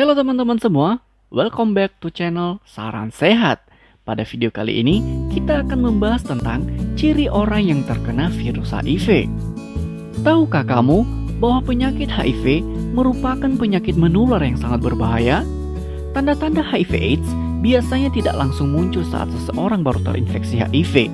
Halo teman-teman semua, welcome back to channel Saran Sehat. Pada video kali ini, kita akan membahas tentang ciri orang yang terkena virus HIV. Tahukah kamu bahwa penyakit HIV merupakan penyakit menular yang sangat berbahaya? Tanda-tanda HIV/AIDS biasanya tidak langsung muncul saat seseorang baru terinfeksi HIV.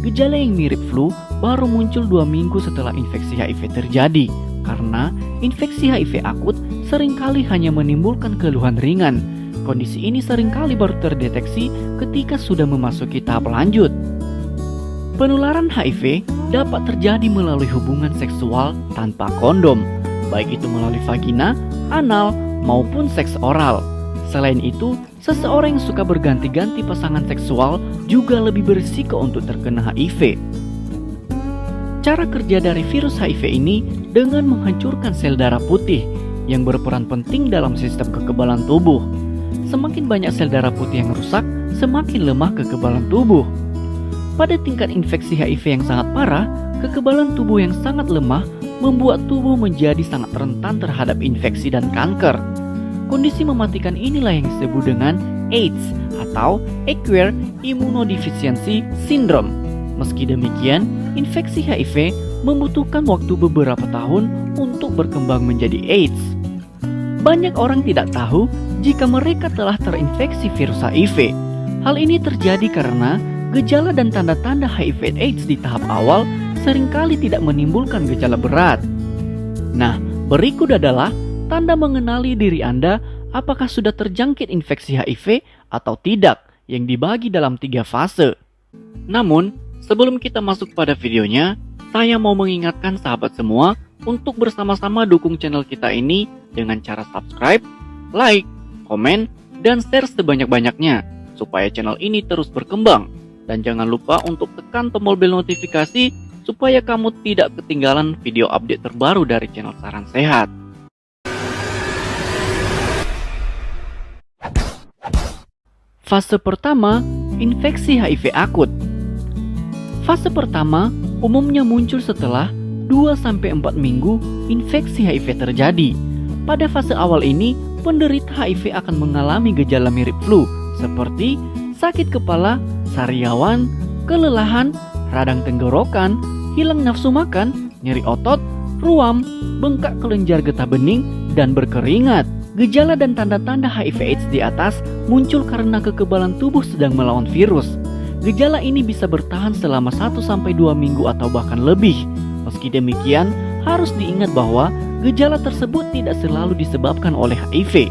Gejala yang mirip flu baru muncul 2 minggu setelah infeksi HIV terjadi, karena infeksi HIV akut seringkali hanya menimbulkan keluhan ringan. Kondisi ini seringkali baru terdeteksi ketika sudah memasuki tahap lanjut. Penularan HIV dapat terjadi melalui hubungan seksual tanpa kondom, baik itu melalui vagina, anal, maupun seks oral. Selain itu, seseorang yang suka berganti-ganti pasangan seksual juga lebih berisiko untuk terkena HIV. Cara kerja dari virus HIV ini dengan menghancurkan sel darah putih yang berperan penting dalam sistem kekebalan tubuh. Semakin banyak sel darah putih yang rusak, semakin lemah kekebalan tubuh. Pada tingkat infeksi HIV yang sangat parah, kekebalan tubuh yang sangat lemah membuat tubuh menjadi sangat rentan terhadap infeksi dan kanker. Kondisi mematikan inilah yang disebut dengan AIDS atau Acquired Immunodeficiency Syndrome. Meski demikian, infeksi HIV membutuhkan waktu beberapa tahun untuk berkembang menjadi AIDS. Banyak orang tidak tahu jika mereka telah terinfeksi virus HIV. Hal ini terjadi karena gejala dan tanda-tanda HIV/AIDS di tahap awal seringkali tidak menimbulkan gejala berat. Nah, berikut adalah tanda mengenali diri Anda apakah sudah terjangkit infeksi HIV atau tidak, yang dibagi dalam 3 fase. Namun, sebelum kita masuk pada videonya, saya mau mengingatkan sahabat semua untuk bersama-sama dukung channel kita ini dengan cara subscribe, like, komen, dan share sebanyak-banyaknya supaya channel ini terus berkembang. Dan jangan lupa untuk tekan tombol bel notifikasi supaya kamu tidak ketinggalan video update terbaru dari channel Saran Sehat. Fase pertama, infeksi HIV akut. Fase pertama umumnya muncul setelah 2-4 minggu infeksi HIV terjadi. Pada fase awal ini, penderita HIV akan mengalami gejala mirip flu seperti sakit kepala, sariawan, kelelahan, radang tenggorokan, hilang nafsu makan, nyeri otot, ruam, bengkak kelenjar getah bening, dan berkeringat. Gejala dan tanda-tanda HIV/AIDS di atas muncul karena kekebalan tubuh sedang melawan virus. Gejala ini bisa bertahan selama 1-2 minggu atau bahkan lebih. Meski demikian, harus diingat bahwa gejala tersebut tidak selalu disebabkan oleh HIV.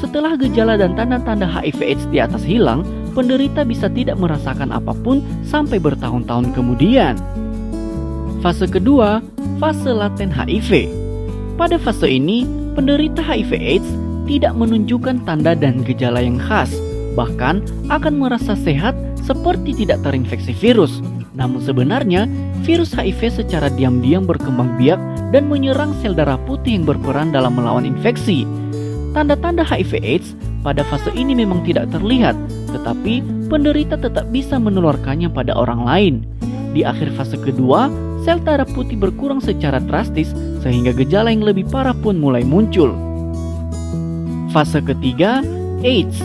Setelah gejala dan tanda-tanda HIV/AIDS di atas hilang, penderita bisa tidak merasakan apapun sampai bertahun-tahun kemudian. Fase kedua, fase laten HIV. Pada fase ini, penderita HIV/AIDS tidak menunjukkan tanda dan gejala yang khas, bahkan akan merasa sehat seperti tidak terinfeksi virus. Namun sebenarnya, virus HIV secara diam-diam berkembang biak dan menyerang sel darah putih yang berperan dalam melawan infeksi. Tanda-tanda HIV/AIDS pada fase ini memang tidak terlihat, tetapi penderita tetap bisa menularkannya pada orang lain. Di akhir fase kedua, sel darah putih berkurang secara drastis sehingga gejala yang lebih parah pun mulai muncul. Fase ketiga, AIDS.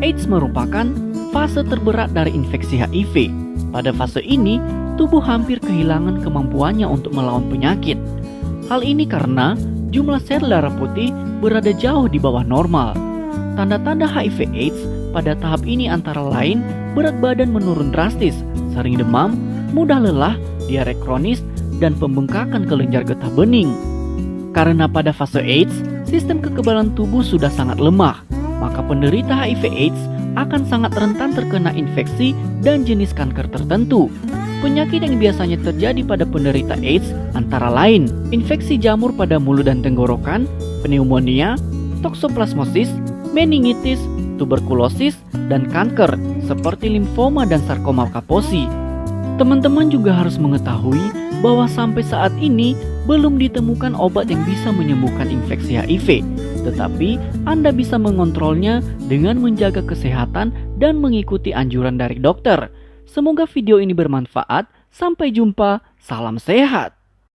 AIDS merupakan fase terberat dari infeksi HIV. Pada fase ini, tubuh hampir kehilangan kemampuannya untuk melawan penyakit. Hal ini karena jumlah sel darah putih berada jauh di bawah normal. Tanda-tanda HIV/AIDS pada tahap ini antara lain berat badan menurun drastis, sering demam, mudah lelah, diare kronis, dan pembengkakan kelenjar getah bening. Karena pada fase AIDS, sistem kekebalan tubuh sudah sangat lemah, maka penderita HIV/AIDS akan sangat rentan terkena infeksi dan jenis kanker tertentu. Penyakit yang biasanya terjadi pada penderita AIDS antara lain infeksi jamur pada mulut dan tenggorokan, pneumonia, toksoplasmosis, meningitis, tuberkulosis, dan kanker seperti limfoma dan sarkoma Kaposi. Teman-teman juga harus mengetahui bahwa sampai saat ini belum ditemukan obat yang bisa menyembuhkan infeksi HIV, tetapi Anda bisa mengontrolnya dengan menjaga kesehatan dan mengikuti anjuran dari dokter. Semoga video ini bermanfaat. Sampai jumpa, salam sehat.